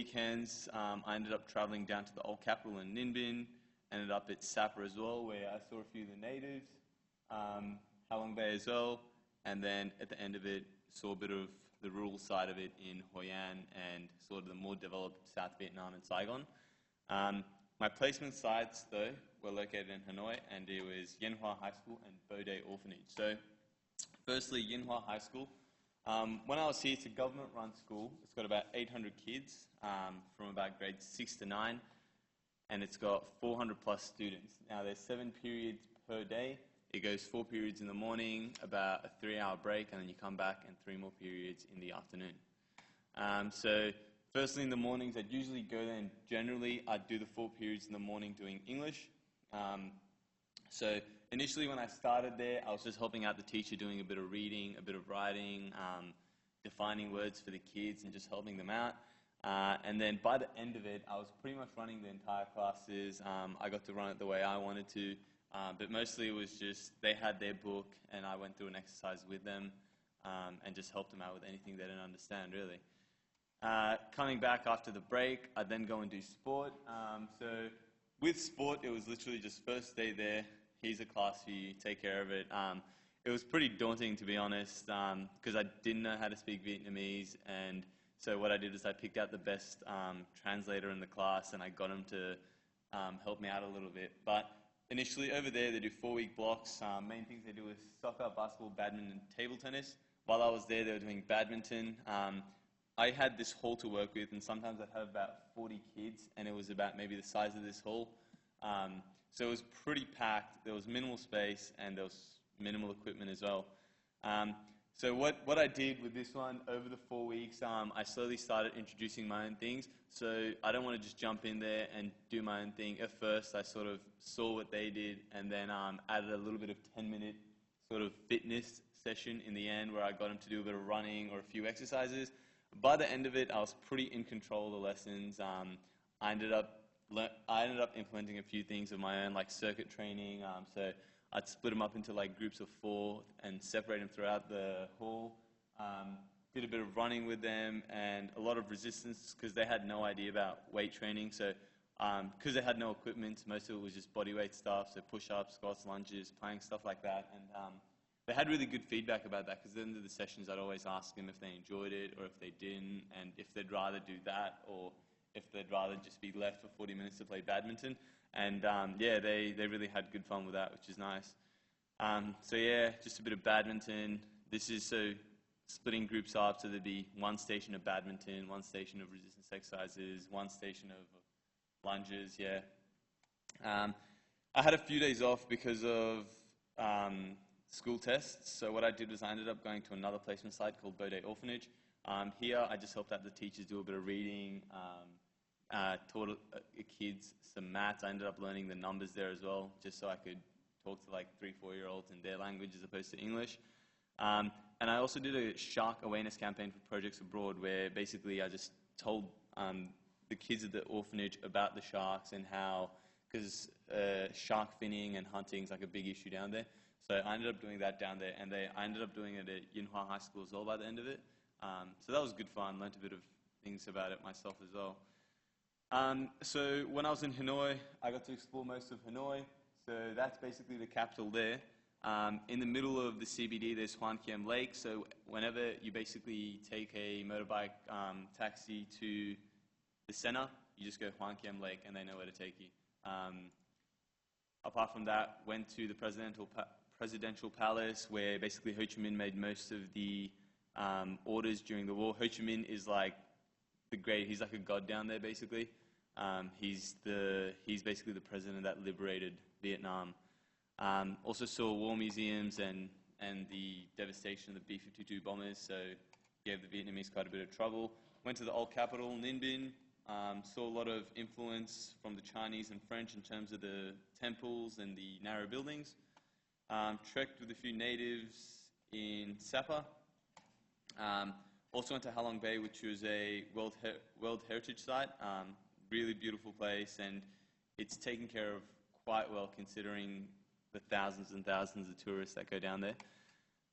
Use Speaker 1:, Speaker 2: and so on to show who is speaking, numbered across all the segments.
Speaker 1: weekends, I ended up traveling down to the old capital in Ninh, ended up at Sapa as well, where I saw a few of the natives, Halong Bay as well, and then at the end of it, saw a bit of the rural side of it in Hoi An and sort of the more developed South Vietnam and Saigon. My placement sites, though, were located in Hanoi, and it was Yen Hoa High School and Bo Day Orphanage. So, firstly, Yen Hoa High School. When I was here, it's a government-run school. It's got about 800 kids from about grades 6 to 9, and it's got 400 plus students. Now, there's 7 periods per day. It goes 4 periods in the morning, about a 3-hour break, and then you come back and 3 more periods in the afternoon. So, firstly in the mornings, I'd usually go there, and generally I'd do the 4 periods in the morning doing English. So initially when I started there, I was just helping out the teacher, doing a bit of reading, a bit of writing, defining words for the kids and just helping them out. And then by the end of it, I was pretty much running the entire classes. I got to run it the way I wanted to, but mostly it was just they had their book and I went through an exercise with them and just helped them out with anything they didn't understand, really. Coming back after the break, I'd then go and do sport. So with sport, it was literally just first day there, here's a class for you, take care of it. It was pretty daunting, to be honest, because I didn't know how to speak Vietnamese, and so what I did is I picked out the best translator in the class and I got him to help me out a little bit. But initially over there, they do 4-week blocks. Main things they do is soccer, basketball, badminton, and table tennis. While I was there, they were doing badminton. I had this hall to work with, and sometimes I'd have about 40 kids, and it was about maybe the size of this hall. So it was pretty packed. There was minimal space, and there was minimal equipment as well. So what I did with this one over the 4 weeks, I slowly started introducing my own things. So I don't want to just jump in there and do my own thing. At first, I sort of saw what they did, and then added a little bit of 10-minute sort of fitness session in the end, where I got them to do a bit of running or a few exercises. By the end of it, I was pretty in control of the lessons. I ended up implementing a few things of my own, like circuit training. So I'd split them up into like groups of 4 and separate them throughout the hall. Did a bit of running with them and a lot of resistance because they had no idea about weight training. So because they had no equipment, most of it was just body weight stuff, so push-ups, squats, lunges, planks, stuff like that. And they had really good feedback about that, because at the end of the sessions I'd always ask them if they enjoyed it or if they didn't, and if they'd rather do that or if they'd rather just be left for 40 minutes to play badminton. And yeah, they really had good fun with that, which is nice. So yeah, just a bit of badminton. This is so splitting groups up, so there'd be 1 station of badminton, 1 station of resistance exercises, 1 station of lunges, yeah. I had a few days off because of school tests, so what I did was I ended up going to another placement site called Bo Day Orphanage. Here I just helped out the teachers do a bit of reading, taught kids some maths. I ended up learning the numbers there as well, just so I could talk to like 3-4-year-olds in their language as opposed to English. And I also did a shark awareness campaign for Projects Abroad, where basically I just told the kids at the orphanage about the sharks and how, because shark finning and hunting is like a big issue down there. So I ended up doing that down there, and I ended up doing it at Yen Hoa High School as well by the end of it. So that was good fun, learned a bit of things about it myself as well. So when I was in Hanoi, I got to explore most of Hanoi. So that's basically the capital there. In the middle of the CBD, there's Hoan Kiem Lake. So whenever you basically take a motorbike taxi to the center, you just go Hoan Kiem Lake, and they know where to take you. Apart from that, went to the presidential palace, where basically Ho Chi Minh made most of the orders during the war. Ho Chi Minh is like he's like a god down there, basically. He's basically the president that liberated Vietnam. Also saw war museums and the devastation of the B-52 bombers, so gave the Vietnamese quite a bit of trouble. Went to the old capital, Ninh, saw a lot of influence from the Chinese and French in terms of the temples and the narrow buildings. Trekked with a few natives in Sapa. Also went to Halong Bay, which was a World Heritage Site. Really beautiful place, and it's taken care of quite well considering the thousands and thousands of tourists that go down there.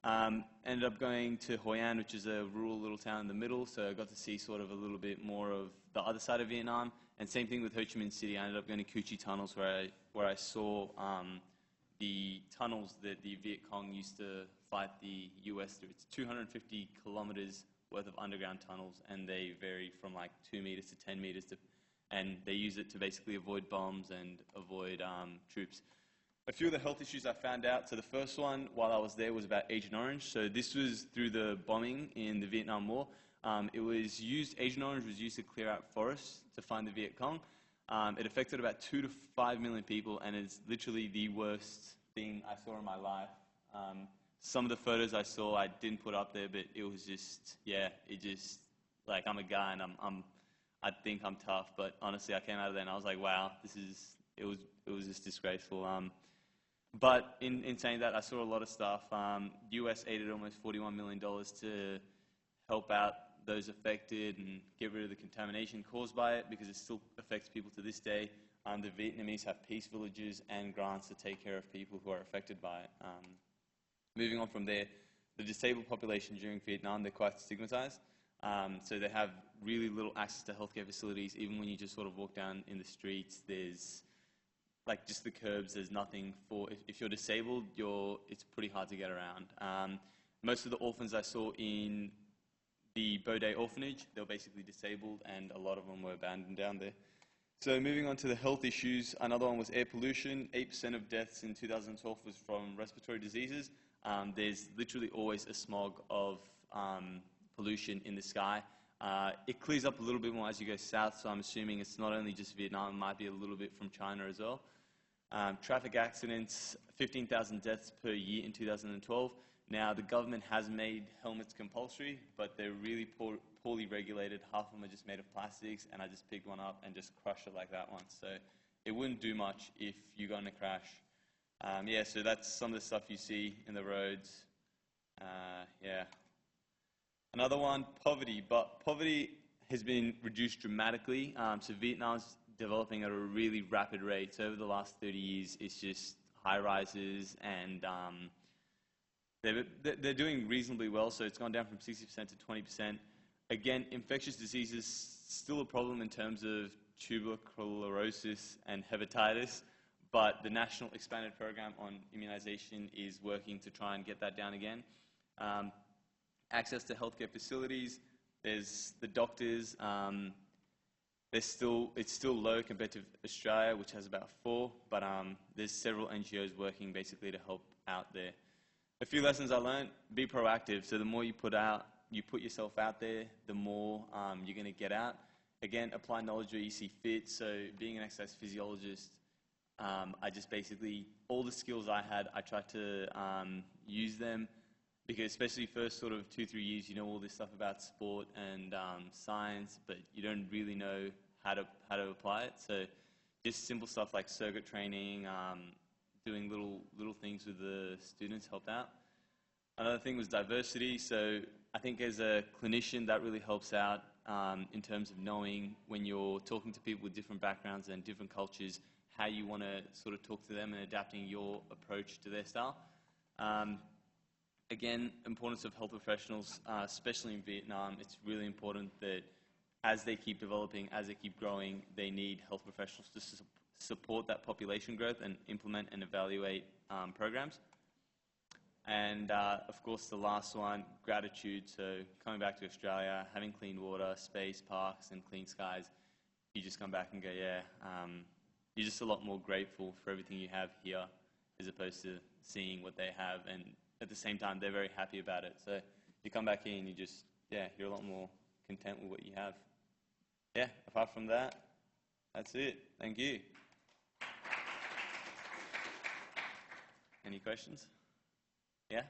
Speaker 1: Ended up going to Hoi An, which is a rural little town in the middle, so I got to see sort of a little bit more of the other side of Vietnam. And same thing with Ho Chi Minh City. I ended up going to Cu Chi tunnels where I saw the tunnels that the Viet Cong used to fight the US through. It's 250 kilometers worth of underground tunnels, and they vary from like 2 meters to 10 meters, and they use it to basically avoid bombs and avoid troops. A few of the health issues I found out. So the first one while I was there was about Agent Orange. So this was through the bombing in the Vietnam War. Agent Orange was used to clear out forests to find the Viet Cong. It affected about 2 to 5 million people, and it's literally the worst thing I saw in my life. Some of the photos I saw I didn't put up there, but it was just, yeah, like, I'm a guy and I think I'm tough, but honestly I came out of there and I was like, wow, it was just disgraceful. But in saying that, I saw a lot of stuff. US aided almost $41 million to help out those affected and get rid of the contamination caused by it, because it still affects people to this day. The Vietnamese have peace villages and grants to take care of people who are affected by it. Moving on from there, the disabled population during Vietnam, they're quite stigmatized. So they have really little access to healthcare facilities. Even when you just sort of walk down in the streets, there's like just the curbs, there's nothing for, if you're disabled, it's pretty hard to get around. Most of the orphans I saw in the Baudet orphanage, they were basically disabled, and a lot of them were abandoned down there. So moving on to the health issues, another one was air pollution. 8% of deaths in 2012 was from respiratory diseases. There's literally always a smog of pollution in the sky. It clears up a little bit more as you go south, so I'm assuming it's not only just Vietnam, it might be a little bit from China as well. Traffic accidents, 15,000 deaths per year in 2012. Now, the government has made helmets compulsory, but they're really poorly regulated. Half of them are just made of plastics, and I just picked one up and just crushed it like that once. So it wouldn't do much if you got in a crash. Yeah, so that's some of the stuff you see in the roads. Yeah. Another one, poverty. But poverty has been reduced dramatically. So Vietnam's developing at a really rapid rate. So over the last 30 years, it's just high rises, and they're doing reasonably well. So it's gone down from 60% to 20%. Again, infectious diseases still a problem in terms of tuberculosis and hepatitis, but the National Expanded Program on Immunization is working to try and get that down again. Access to healthcare facilities, there's the doctors, it's still low compared to Australia, which has about 4, but there's several NGOs working basically to help out there. A few lessons I learned: be proactive. So the more you put yourself out there, the more you're going to get out. Again, apply knowledge where you see fit. So being an exercise physiologist, I just basically, all the skills I had, I tried to use them, because especially first sort of 2-3 years, you know all this stuff about sport and science, but you don't really know how to apply it. So just simple stuff like circuit training, doing little things with the students helped out. Another thing was diversity. So I think as a clinician, that really helps out in terms of knowing when you're talking to people with different backgrounds and different cultures, how you want to sort of talk to them and adapting your approach to their style. Again, importance of health professionals, especially in Vietnam. It's really important that as they keep developing, as they keep growing, they need health professionals to support that population growth and implement and evaluate programs. And of course, the last one, gratitude. So coming back to Australia, having clean water, space, parks, and clean skies, you just come back and go, yeah, you're just a lot more grateful for everything you have here, as opposed to seeing what they have, and at the same time, they're very happy about it. So you come back here and you're a lot more content with what you have. Yeah, apart from that, that's it. Thank you. Any questions? Yeah?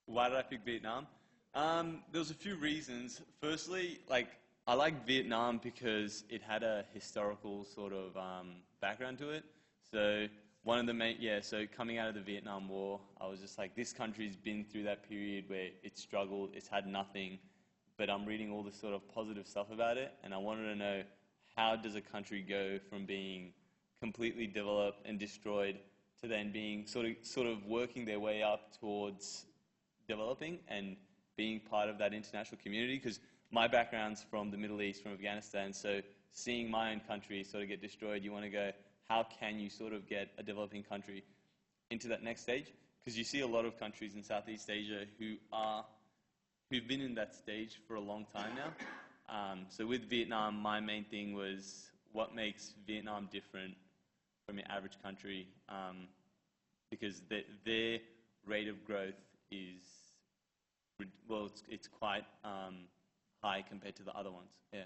Speaker 1: Why did I pick Vietnam? There was a few reasons. Firstly, I like Vietnam because it had a historical sort of background to it. So one of the main, so coming out of the Vietnam War, I was just like, this country's been through that period where it struggled, it's had nothing, but I'm reading all this sort of positive stuff about it, and I wanted to know, how does a country go from being completely developed and destroyed to then being sort of working their way up towards developing and being part of that international community. Because my background's from the Middle East, from Afghanistan, so seeing my own country sort of get destroyed, you want to go, how can you sort of get a developing country into that next stage? Because you see a lot of countries in Southeast Asia who've been in that stage for a long time now. So with Vietnam, my main thing was what makes Vietnam different from your average country, because their rate of growth is, well, it's quite high compared to the other ones. Yeah.